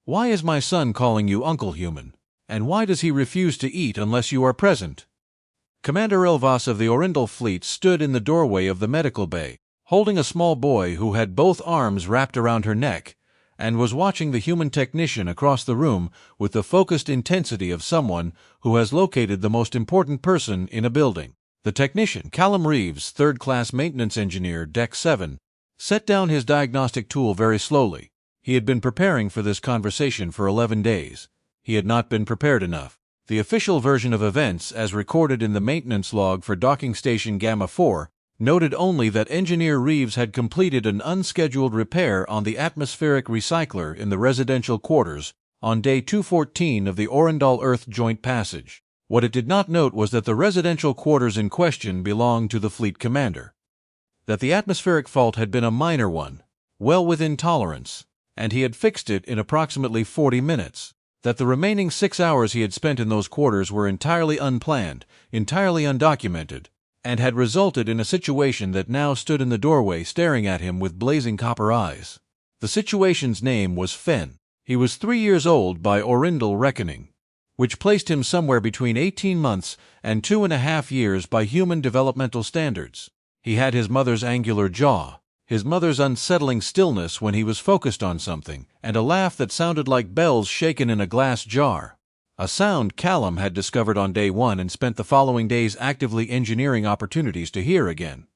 Why is my son calling you Uncle Human? And why does he refuse to eat unless you are present? Commander Ilvas of the Orrindal fleet stood in the doorway of the medical bay, holding a small boy who had both arms wrapped around her neck, and was watching the human technician across the room with the focused intensity of someone who has located the most important person in a building. The technician, Callum Reeves, third-class maintenance engineer, Deck 7, set down his diagnostic tool very slowly. He had been preparing for this conversation for 11 days. He had not been prepared enough. The official version of events, as recorded in the maintenance log for Docking Station Gamma 4, noted only that Engineer Reeves had completed an unscheduled repair on the atmospheric recycler in the residential quarters on day 214 of the Orrindal Earth Joint Passage. What it did not note was that the residential quarters in question belonged to the fleet commander. That the atmospheric fault had been a minor one, well within tolerance, and he had fixed it in approximately 40 minutes. That the remaining 6 hours he had spent in those quarters were entirely unplanned, entirely undocumented, and had resulted in a situation that now stood in the doorway staring at him with blazing copper eyes. The situation's name was Fenn. He was 3 years old by Orrindal reckoning, which placed him somewhere between 18 months and 2.5 years by human developmental standards. He had his mother's angular jaw, his mother's unsettling stillness when he was focused on something, and a laugh that sounded like bells shaken in a glass jar. A sound Callum had discovered on day 1 and spent the following days actively engineering opportunities to hear again.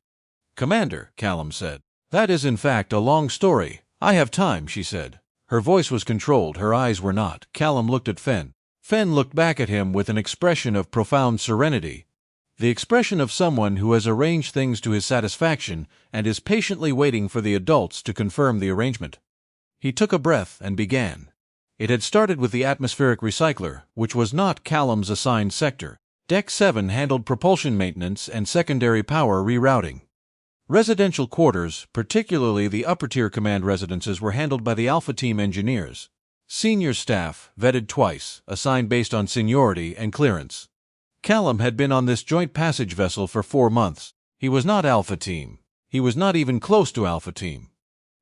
"Commander," Callum said. "That is in fact a long story. I have time," she said. Her voice was controlled, her eyes were not. Callum looked at Fenn. Fenn looked back at him with an expression of profound serenity. The expression of someone who has arranged things to his satisfaction and is patiently waiting for the adults to confirm the arrangement. He took a breath and began. It had started with the atmospheric recycler, which was not Callum's assigned sector. Deck 7 handled propulsion maintenance and secondary power rerouting. Residential quarters, particularly the upper-tier command residences, were handled by the Alpha Team engineers. Senior staff, vetted twice, assigned based on seniority and clearance. Callum had been on this joint passage vessel for 4 months. He was not Alpha Team. He was not even close to Alpha Team.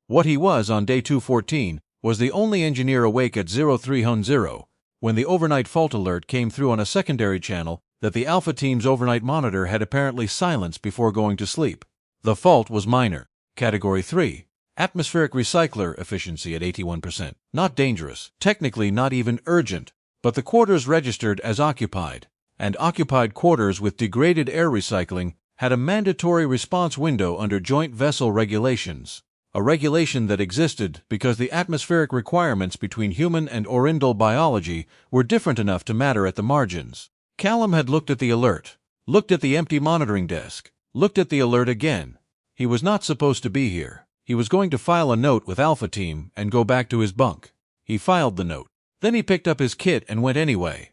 What he was on day 214 was the only engineer awake at 0300 when the overnight fault alert came through on a secondary channel that the Alpha Team's overnight monitor had apparently silenced before going to sleep. The fault was minor. Category 3. Atmospheric recycler efficiency at 81%. Not dangerous, technically not even urgent, but the quarters registered as occupied, and occupied quarters with degraded air recycling had a mandatory response window under joint vessel regulations, a regulation that existed because the atmospheric requirements between human and Orrindal biology were different enough to matter at the margins. Callum had looked at the alert, looked at the empty monitoring desk, looked at the alert again. He was not supposed to be here. He was going to file a note with Alpha Team and go back to his bunk. He filed the note. Then he picked up his kit and went anyway.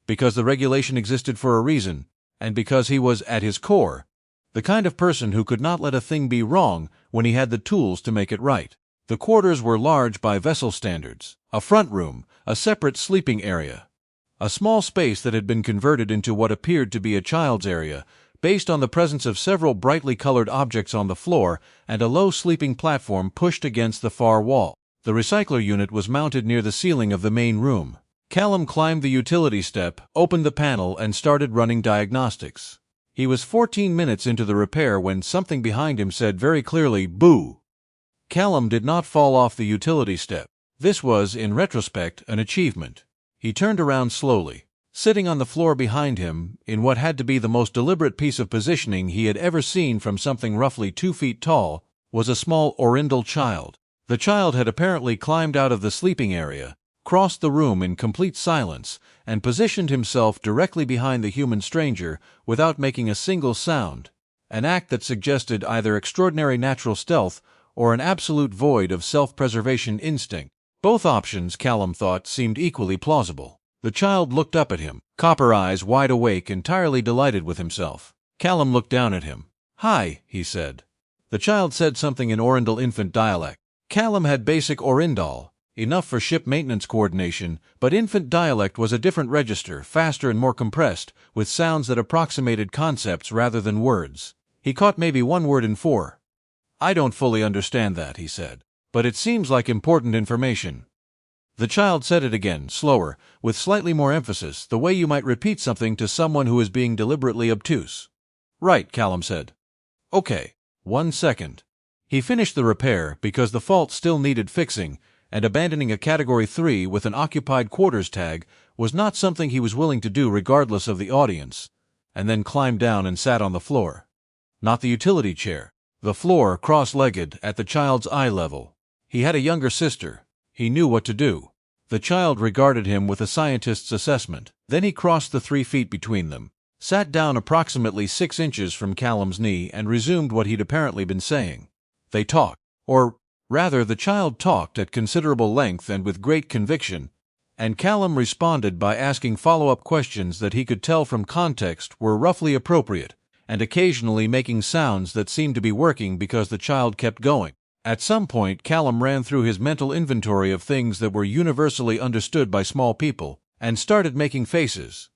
Because the regulation existed for a reason, and because he was, at his core, the kind of person who could not let a thing be wrong when he had the tools to make it right. The quarters were large by vessel standards. A front room, a separate sleeping area, a small space that had been converted into what appeared to be a child's area, based on the presence of several brightly colored objects on the floor and a low sleeping platform pushed against the far wall. The recycler unit was mounted near the ceiling of the main room. Callum climbed the utility step, opened the panel, and started running diagnostics. He was 14 minutes into the repair when something behind him said very clearly, "Boo!" Callum did not fall off the utility step. This was, in retrospect, an achievement. He turned around slowly. Sitting on the floor behind him, in what had to be the most deliberate piece of positioning he had ever seen from something roughly 2 feet tall, was a small Orrindal child. The child had apparently climbed out of the sleeping area, crossed the room in complete silence, and positioned himself directly behind the human stranger without making a single sound, an act that suggested either extraordinary natural stealth or an absolute void of self-preservation instinct. Both options, Callum thought, seemed equally plausible. The child looked up at him, copper eyes wide awake, entirely delighted with himself. Callum looked down at him. "Hi," he said. The child said something in Orrindal infant dialect. Callum had basic Orrindal, enough for ship maintenance coordination, but infant dialect was a different register, faster and more compressed, with sounds that approximated concepts rather than words. He caught maybe 1 word in 4. "I don't fully understand that," he said, "but it seems like important information." The child said it again, slower, with slightly more emphasis, the way you might repeat something to someone who is being deliberately obtuse. Right, Callum said. Okay, 1 second. He finished the repair because the fault still needed fixing, and abandoning a Category 3 with an occupied quarters tag was not something he was willing to do regardless of the audience, and then climbed down and sat on the floor. Not the utility chair. The floor, cross-legged, at the child's eye level. He had a younger sister. He knew what to do. The child regarded him with a scientist's assessment. Then he crossed the 3 feet between them, sat down approximately 6 inches from Callum's knee, and resumed what he'd apparently been saying. They talked, or rather the child talked at considerable length and with great conviction, and Callum responded by asking follow-up questions that he could tell from context were roughly appropriate, and occasionally making sounds that seemed to be working because the child kept going. At some point, Callum ran through his mental inventory of things that were universally understood by small people, and started making faces.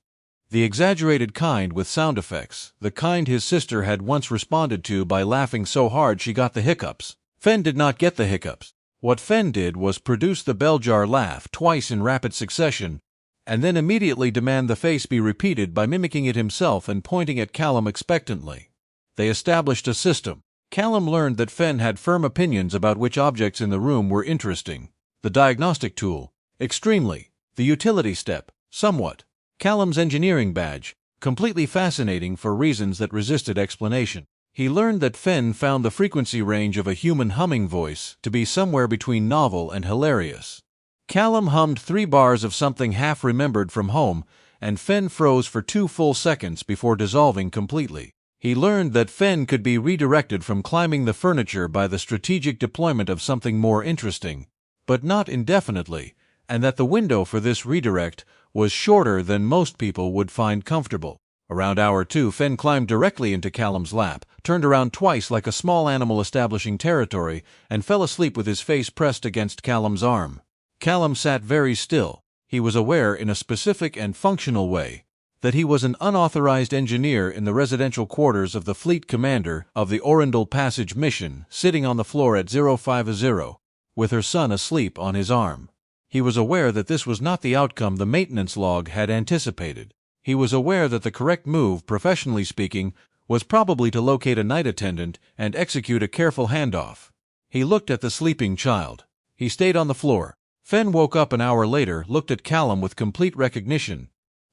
The exaggerated kind with sound effects, the kind his sister had once responded to by laughing so hard she got the hiccups. Fen did not get the hiccups. What Fen did was produce the bell jar laugh twice in rapid succession, and then immediately demand the face be repeated by mimicking it himself and pointing at Callum expectantly. They established a system. Callum learned that Fen had firm opinions about which objects in the room were interesting. The diagnostic tool, extremely. The utility step, somewhat. Callum's engineering badge, completely fascinating for reasons that resisted explanation. He learned that Fen found the frequency range of a human humming voice to be somewhere between novel and hilarious. Callum hummed 3 bars of something half-remembered from home, and Fen froze for 2 full seconds before dissolving completely. He learned that Fen could be redirected from climbing the furniture by the strategic deployment of something more interesting, but not indefinitely, and that the window for this redirect was shorter than most people would find comfortable. Around hour 2, Fen climbed directly into Callum's lap, turned around twice like a small animal establishing territory, and fell asleep with his face pressed against Callum's arm. Callum sat very still. He was aware in a specific and functional way that he was an unauthorized engineer in the residential quarters of the fleet commander of the Orrindal Passage mission, sitting on the floor at 050, with her son asleep on his arm. He was aware that this was not the outcome the maintenance log had anticipated. He was aware that the correct move, professionally speaking, was probably to locate a night attendant and execute a careful handoff. He looked at the sleeping child. He stayed on the floor. Fen woke up an hour later, looked at Callum with complete recognition.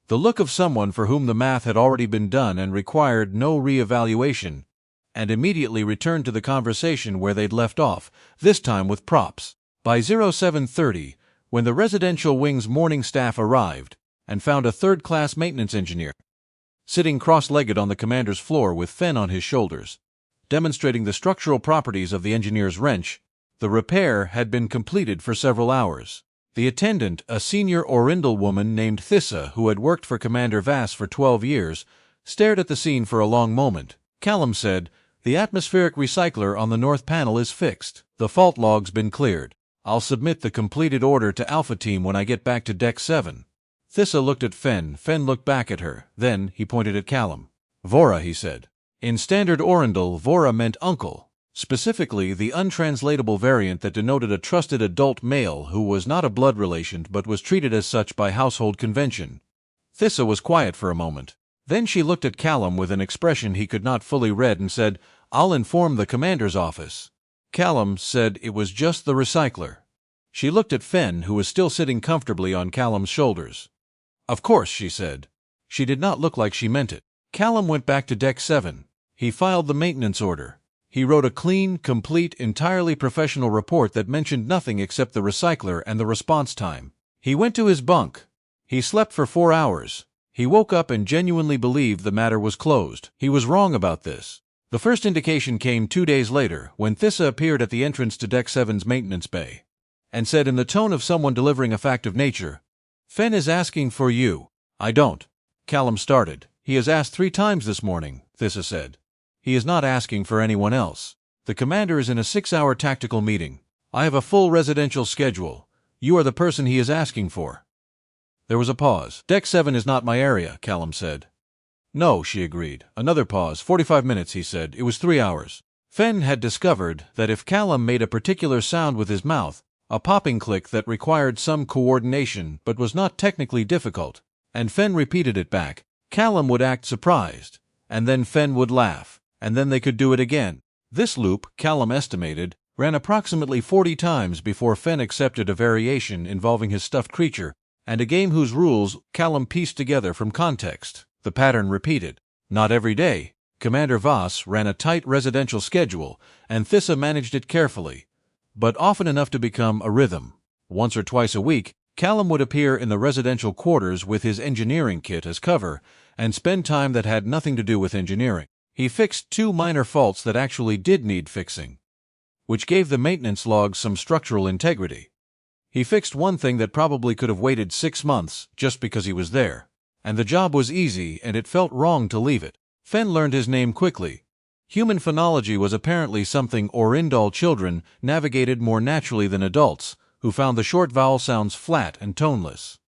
The look of someone for whom the math had already been done and required no re-evaluation, and immediately returned to the conversation where they'd left off, this time with props. By 0730, when the residential wing's morning staff arrived and found a third-class maintenance engineer sitting cross-legged on the commander's floor with Fen on his shoulders, demonstrating the structural properties of the engineer's wrench, the repair had been completed for several hours. The attendant, a senior Orrindal woman named Thissa, who had worked for Commander Vass for 12 years, stared at the scene for a long moment. Callum said, "The atmospheric recycler on the north panel is fixed. The fault log's been cleared. I'll submit the completed order to Alpha Team when I get back to Deck 7. Thissa looked at Fen. Fen looked back at her. Then he pointed at Callum. "Vora," he said. In standard Orrindal, Vora meant uncle. Specifically, the untranslatable variant that denoted a trusted adult male who was not a blood relation but was treated as such by household convention. Thissa was quiet for a moment. Then she looked at Callum with an expression he could not fully read and said, "I'll inform the commander's office." Callum said it was just the recycler. She looked at Fen, who was still sitting comfortably on Callum's shoulders. "Of course," she said. She did not look like she meant it. Callum went back to Deck 7. He filed the maintenance order. He wrote a clean, complete, entirely professional report that mentioned nothing except the recycler and the response time. He went to his bunk. He slept for 4 hours. He woke up and genuinely believed the matter was closed. He was wrong about this. The first indication came 2 days later, when Thissa appeared at the entrance to Deck 7's maintenance bay, and said in the tone of someone delivering a fact of nature, "Fen is asking for you." "I don't." Callum started. "He has asked 3 times this morning," Thissa said. "He is not asking for anyone else. The commander is in a 6-hour tactical meeting. I have a full residential schedule. You are the person he is asking for." There was a pause. "Deck 7 is not my area," Callum said. "No," she agreed. Another pause. 45 minutes, he said. It was 3 hours. Fen had discovered that if Callum made a particular sound with his mouth, a popping click that required some coordination but was not technically difficult, and Fen repeated it back. Callum would act surprised, and then Fen would laugh, and then they could do it again. This loop, Callum estimated, ran approximately 40 times before Fen accepted a variation involving his stuffed creature, and a game whose rules Callum pieced together from context. The pattern repeated. Not every day. Commander Voss ran a tight residential schedule, and Thissa managed it carefully, but often enough to become a rhythm. Once or twice a week, Callum would appear in the residential quarters with his engineering kit as cover and spend time that had nothing to do with engineering. He fixed 2 minor faults that actually did need fixing, which gave the maintenance logs some structural integrity. He fixed one thing that probably could have waited 6 months just because he was there, and the job was easy and it felt wrong to leave it. Fen learned his name quickly. Human phonology was apparently something Orrindal children navigated more naturally than adults, who found the short vowel sounds flat and toneless.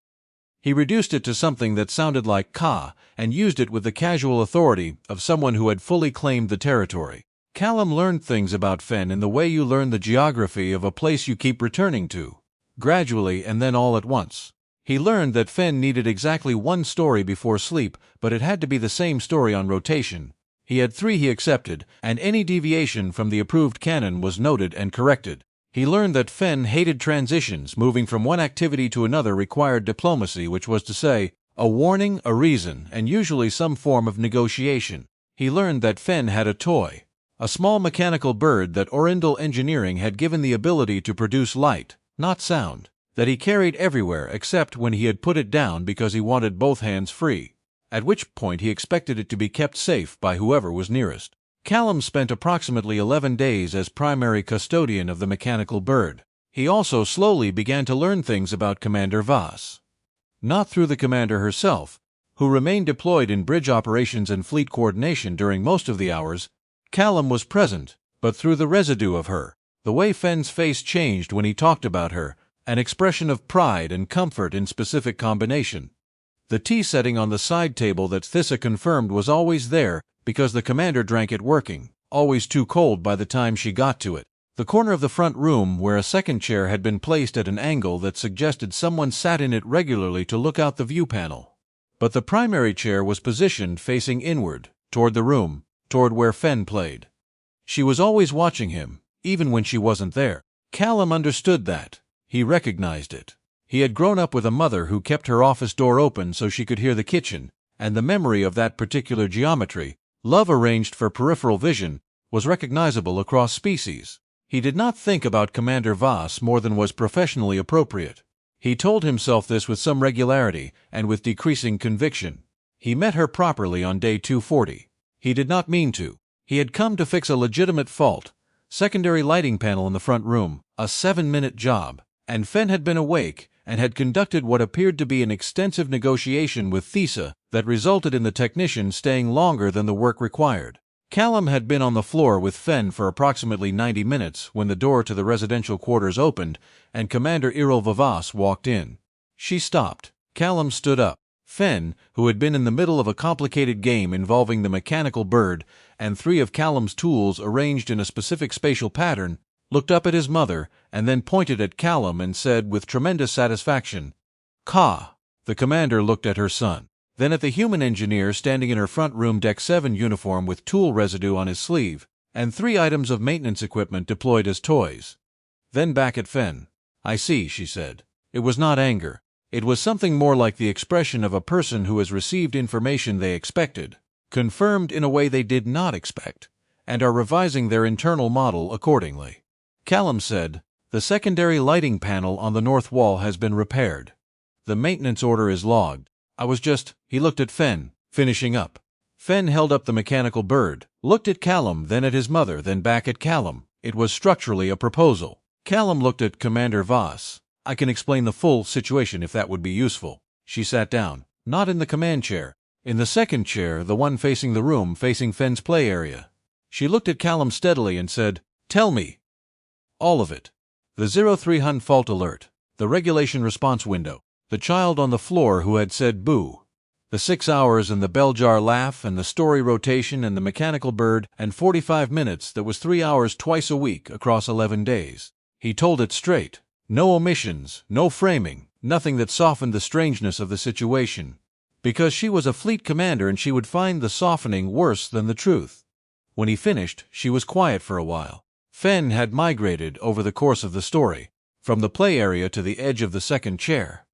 He reduced it to something that sounded like ka and used it with the casual authority of someone who had fully claimed the territory. Callum learned things about Fen in the way you learn the geography of a place you keep returning to, gradually and then all at once. He learned that Fen needed exactly 1 story before sleep, but it had to be the same story on rotation. He had 3 he accepted, and any deviation from the approved canon was noted and corrected. He learned that Fen hated transitions. Moving from one activity to another required diplomacy, which was to say, a warning, a reason, and usually some form of negotiation. He learned that Fen had a toy, a small mechanical bird that Orrindal engineering had given the ability to produce light, not sound, that he carried everywhere except when he had put it down because he wanted both hands free, at which point he expected it to be kept safe by whoever was nearest. Callum spent approximately 11 days as primary custodian of the mechanical bird. He also slowly began to learn things about Commander Voss. Not through the commander herself, who remained deployed in bridge operations and fleet coordination during most of the hours Callum was present, but through the residue of her, the way Fen's face changed when he talked about her, an expression of pride and comfort in specific combination. The tea setting on the side table that Thissa confirmed was always there because the commander drank it working, always too cold by the time she got to it. The corner of the front room where a second chair had been placed at an angle that suggested someone sat in it regularly to look out the view panel. But the primary chair was positioned facing inward, toward the room, toward where Fen played. She was always watching him, even when she wasn't there. Callum understood that. He recognized it. He had grown up with a mother who kept her office door open so she could hear the kitchen, and the memory of that particular geometry, love arranged for peripheral vision, was recognizable across species. He did not think about Commander Voss more than was professionally appropriate. He told himself this with some regularity and with decreasing conviction. He met her properly on day 240. He did not mean to. He had come to fix a legitimate fault, secondary lighting panel in the front room, a 7-minute job, and Fen had been awake and had conducted what appeared to be an extensive negotiation with Thissa that resulted in the technician staying longer than the work required. Callum had been on the floor with Fen for approximately 90 minutes when the door to the residential quarters opened and Commander Voss walked in. She stopped. Callum stood up. Fen, who had been in the middle of a complicated game involving the mechanical bird and 3 of Callum's tools arranged in a specific spatial pattern, looked up at his mother and then pointed at Callum and said with tremendous satisfaction, "Ka." The commander looked at her son, then at the human engineer standing in her front room Deck 7 uniform with tool residue on his sleeve, and 3 items of maintenance equipment deployed as toys. Then back at Fen. "I see," she said. It was not anger. It was something more like the expression of a person who has received information they expected, confirmed in a way they did not expect, and are revising their internal model accordingly. Callum said, "The secondary lighting panel on the north wall has been repaired. The maintenance order is logged. I was just..." He looked at Fen, finishing up. Fen held up the mechanical bird, looked at Callum, then at his mother, then back at Callum. It was structurally a proposal. Callum looked at Commander Voss. "I can explain the full situation if that would be useful." She sat down, not in the command chair, in the second chair, the one facing the room, facing Fen's play area. She looked at Callum steadily and said, "Tell me." "All of it. The 03 Hun fault alert, the regulation response window, the child on the floor who had said boo, the 6 hours and the bell jar laugh and the story rotation and the mechanical bird and 45 minutes that was 3 hours twice a week across 11 days. He told it straight. No omissions, no framing, nothing that softened the strangeness of the situation. Because she was a fleet commander and she would find the softening worse than the truth. When he finished, she was quiet for a while. Fenn had migrated over the course of the story, from the play area to the edge of the second chair,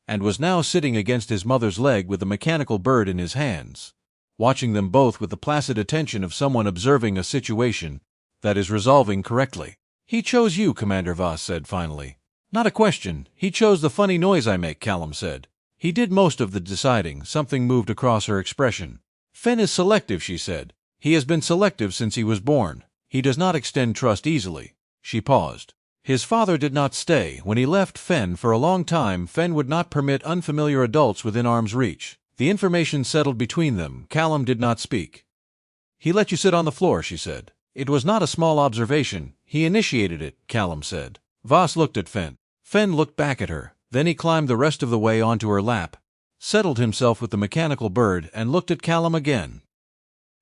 and was now sitting against his mother's leg with the mechanical bird in his hands, watching them both with the placid attention of someone observing a situation that is resolving correctly. "He chose you," Commander Voss said finally. "Not a question. He chose the funny noise I make," Callum said. "He did most of the deciding." Something moved across her expression. "Fenn is selective," she said. "He has been selective since he was born. He does not extend trust easily." She paused. His father did not stay. When he left Fenn for a long time, Fenn would not permit unfamiliar adults within arm's reach. The information settled between them. Callum did not speak. "He let you sit on the floor," she said. "It was not a small observation. He initiated it," Callum said. Voss looked at Fenn. Fenn looked back at her. Then he climbed the rest of the way onto her lap, settled himself with the mechanical bird, and looked at Callum again.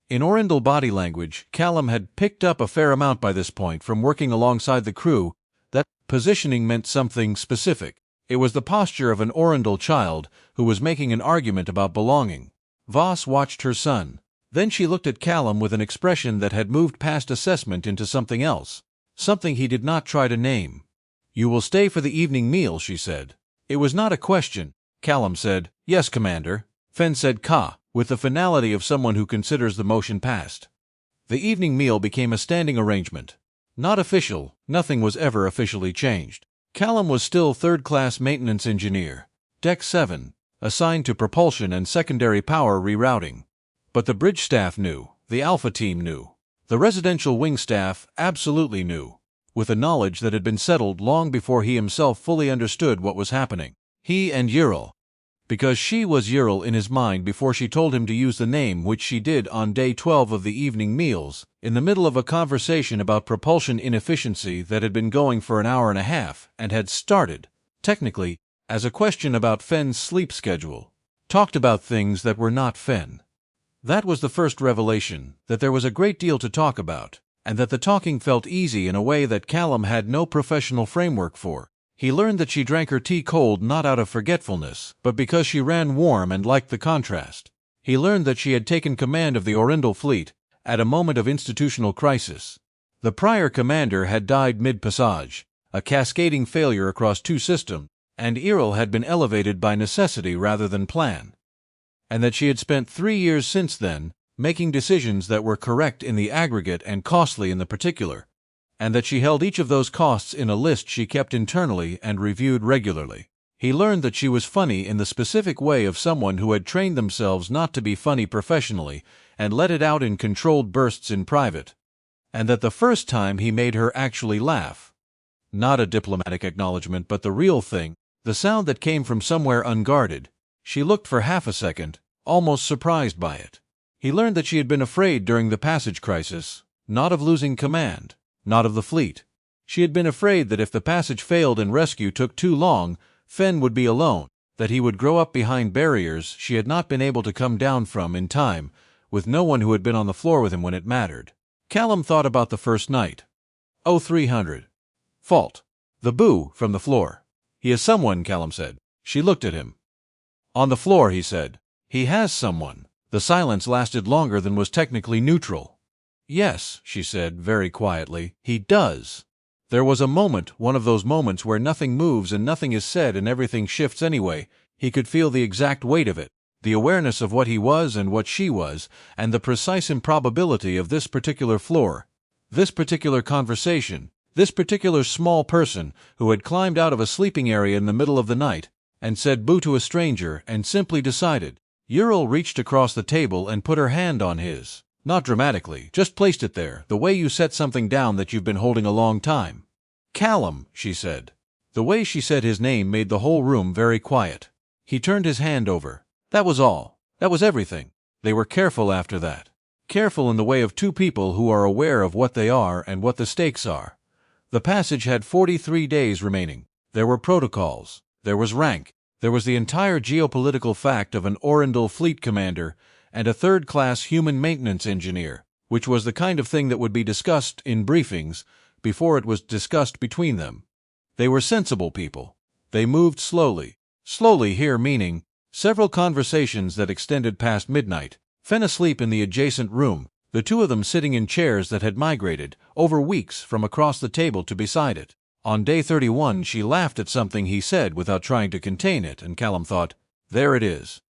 In Orrindal body language, Callum had picked up a fair amount by this point from working alongside the crew that positioning meant something specific. It was the posture of an Orrindal child who was making an argument about belonging. Voss watched her son. Then she looked at Callum with an expression that had moved past assessment into something else, something he did not try to name. "You will stay for the evening meal," she said. It was not a question. Callum said, "Yes, Commander." Fenn said, "Ka," with the finality of someone who considers the motion passed. The evening meal became a standing arrangement. Not official, nothing was ever officially changed. Callum was still third-class maintenance engineer, Deck 7, assigned to propulsion and secondary power rerouting. But the bridge staff knew, the Alpha team knew. The residential wing staff absolutely knew, with a knowledge that had been settled long before he himself fully understood what was happening. He and Ural. Because she was Ural in his mind before she told him to use the name, which she did on day 12 of the evening meals, in the middle of a conversation about propulsion inefficiency that had been going for an hour and a half, and had started, technically, as a question about Fenn's sleep schedule. Talked about things that were not Fenn. That was the first revelation, that there was a great deal to talk about, and that the talking felt easy in a way that Callum had no professional framework for. He learned that she drank her tea cold not out of forgetfulness, but because she ran warm and liked the contrast. He learned that she had taken command of the Orrindal fleet at a moment of institutional crisis. The prior commander had died mid-passage, a cascading failure across two systems, and Ural had been elevated by necessity rather than plan. And that she had spent 3 years since then making decisions that were correct in the aggregate and costly in the particular, and that she held each of those costs in a list she kept internally and reviewed regularly. He learned that she was funny in the specific way of someone who had trained themselves not to be funny professionally and let it out in controlled bursts in private, and that the first time he made her actually laugh. Not a diplomatic acknowledgement, but the real thing, the sound that came from somewhere unguarded. She looked for half a second, almost surprised by it. He learned that she had been afraid during the passage crisis, not of losing command, not of the fleet. She had been afraid that if the passage failed and rescue took too long, Fenn would be alone, that he would grow up behind barriers she had not been able to come down from in time, with no one who had been on the floor with him when it mattered. Callum thought about the first night. 0300. Fault. The boo from the floor. "He has someone," Callum said. She looked at him. "On the floor," he said. "He has someone." The silence lasted longer than was technically neutral. "Yes," she said very quietly, "he does." There was a moment, one of those moments where nothing moves and nothing is said and everything shifts anyway. He could feel the exact weight of it, the awareness of what he was and what she was, and the precise improbability of this particular floor, this particular conversation, this particular small person who had climbed out of a sleeping area in the middle of the night and said boo to a stranger and simply decided. Ural reached across the table and put her hand on his. Not dramatically, just placed it there, the way you set something down that you've been holding a long time. "Callum," she said. The way she said his name made the whole room very quiet. He turned his hand over. That was all. That was everything. They were careful after that. Careful in the way of two people who are aware of what they are and what the stakes are. The passage had 43 days remaining. There were protocols. There was rank. There was the entire geopolitical fact of an Orrindal fleet commander and a third-class human maintenance engineer, which was the kind of thing that would be discussed in briefings before it was discussed between them. They were sensible people. They moved slowly. Slowly here meaning several conversations that extended past midnight. Fen asleep in the adjacent room, the two of them sitting in chairs that had migrated, over weeks, from across the table to beside it. On day 31 she laughed at something he said without trying to contain it, and Callum thought, there it is.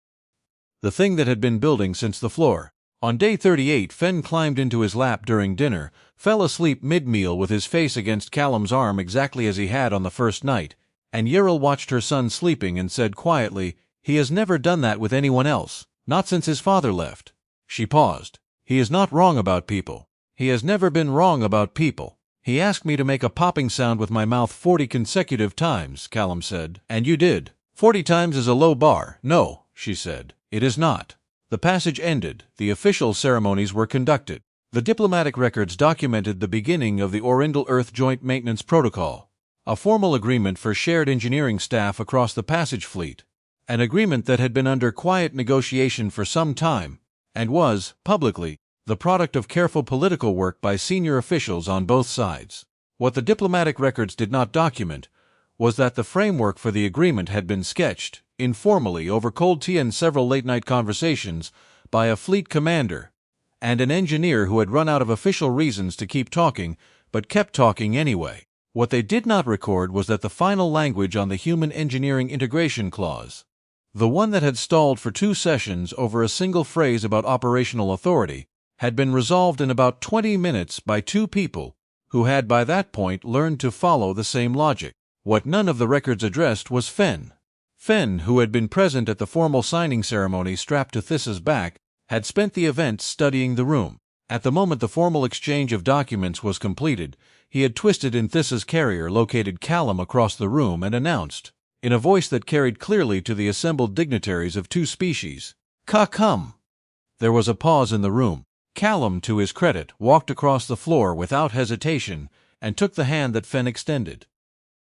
The thing that had been building since the floor. On day 38 Fen climbed into his lap during dinner, fell asleep mid-meal with his face against Callum's arm exactly as he had on the first night, and Yeril watched her son sleeping and said quietly, he has never done that with anyone else, not since his father left. She paused. He is not wrong about people. He has never been wrong about people. He asked me to make a popping sound with my mouth 40 consecutive times, Callum said. And you did. 40 times is a low bar. No, she said. It is not. The passage ended. The official ceremonies were conducted. The diplomatic records documented the beginning of the Orrindal Earth Joint Maintenance Protocol, a formal agreement for shared engineering staff across the passage fleet, an agreement that had been under quiet negotiation for some time, and was, publicly, the product of careful political work by senior officials on both sides. What the diplomatic records did not document was that the framework for the agreement had been sketched, informally over cold tea and several late-night conversations, by a fleet commander and an engineer who had run out of official reasons to keep talking, but kept talking anyway. What they did not record was that the final language on the Human Engineering Integration Clause, the one that had stalled for 2 sessions over a single phrase about operational authority, had been resolved in about 20 minutes by 2 people who had by that point learned to follow the same logic. What none of the records addressed was Fen. Fen, who had been present at the formal signing ceremony strapped to Thissa's back, had spent the event studying the room. At the moment the formal exchange of documents was completed, he had twisted in Thissa's carrier, located Callum across the room, and announced, in a voice that carried clearly to the assembled dignitaries of 2 species, "Come." There was a pause in the room. Callum, to his credit, walked across the floor without hesitation and took the hand that Fen extended.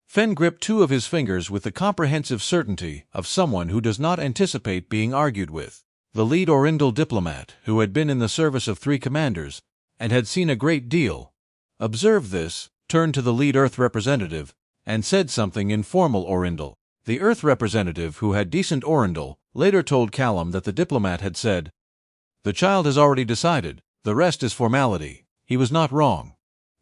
Fen gripped 2 of his fingers with the comprehensive certainty of someone who does not anticipate being argued with. The lead Orrindal diplomat, who had been in the service of 3 commanders and had seen a great deal, observed this, turned to the lead Earth representative, and said something in formal Orrindal. The Earth representative, who had decent Orrindal, later told Callum that the diplomat had said, "The child has already decided. The rest is formality." He was not wrong.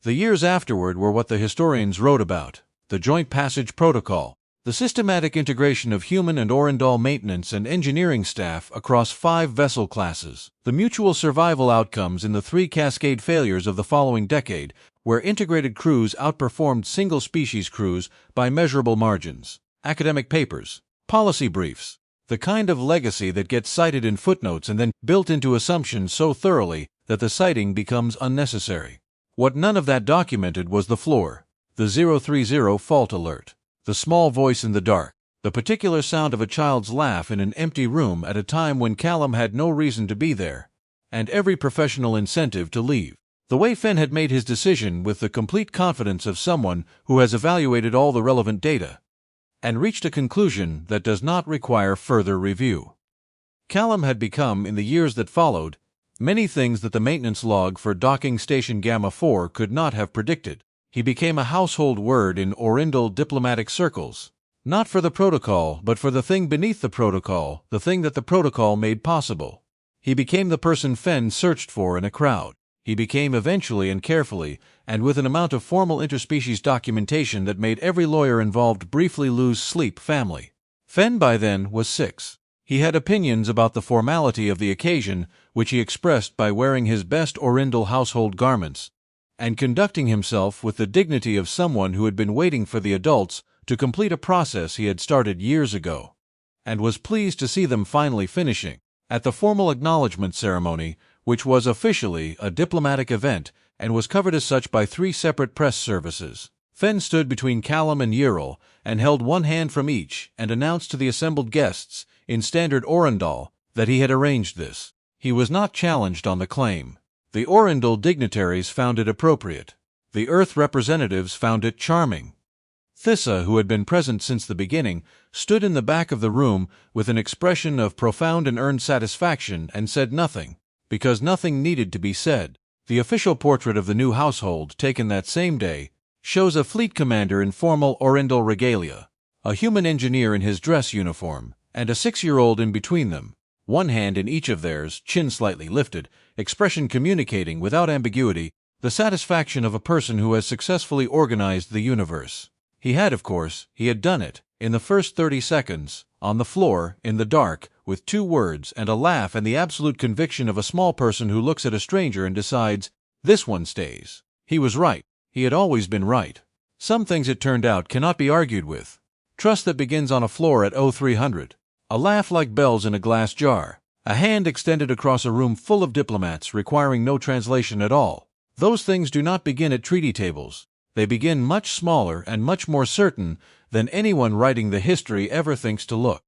The years afterward were what the historians wrote about: the Joint Passage Protocol, the systematic integration of human and Orrindal maintenance and engineering staff across 5 vessel classes, the mutual survival outcomes in the 3 cascade failures of the following decade, where integrated crews outperformed single-species crews by measurable margins, academic papers, policy briefs, the kind of legacy that gets cited in footnotes and then built into assumptions so thoroughly that the citing becomes unnecessary. What none of that documented was the floor, the 030 fault alert, the small voice in the dark, the particular sound of a child's laugh in an empty room at a time when Callum had no reason to be there, and every professional incentive to leave. The way Fen had made his decision with the complete confidence of someone who has evaluated all the relevant data and reached a conclusion that does not require further review. Callum had become, in the years that followed, many things that the maintenance log for Docking Station Gamma 4 could not have predicted. He became a household word in Orrindal diplomatic circles, not for the protocol, but for the thing beneath the protocol, the thing that the protocol made possible. He became the person Fen searched for in a crowd. He became eventually and carefully, and with an amount of formal interspecies documentation that made every lawyer involved briefly lose sleep family. Fen by then was 6. He had opinions about the formality of the occasion, which he expressed by wearing his best Orrindal household garments, and conducting himself with the dignity of someone who had been waiting for the adults to complete a process he had started years ago, and was pleased to see them finally finishing. At the formal acknowledgement ceremony, which was officially a diplomatic event and was covered as such by 3 separate press services, Fen stood between Callum and Yeril and held one hand from each and announced to the assembled guests, in standard Orrindal, that he had arranged this. He was not challenged on the claim. The Orrindal dignitaries found it appropriate. The Earth representatives found it charming. Thissa, who had been present since the beginning, stood in the back of the room with an expression of profound and earned satisfaction and said nothing, because nothing needed to be said. The official portrait of the new household, taken that same day, shows a fleet commander in formal Orrindal regalia, a human engineer in his dress uniform, and a 6-year-old in between them, one hand in each of theirs, chin slightly lifted, expression communicating without ambiguity the satisfaction of a person who has successfully organized the universe. He had done it, in the first 30 seconds, on the floor, in the dark, with 2 words and a laugh and the absolute conviction of a small person who looks at a stranger and decides, "This one stays." He was right. He had always been right. Some things, it turned out, cannot be argued with. Trust that begins on a floor at 0300. A laugh like bells in a glass jar. A hand extended across a room full of diplomats requiring no translation at all. Those things do not begin at treaty tables. They begin much smaller and much more certain than anyone writing the history ever thinks to look.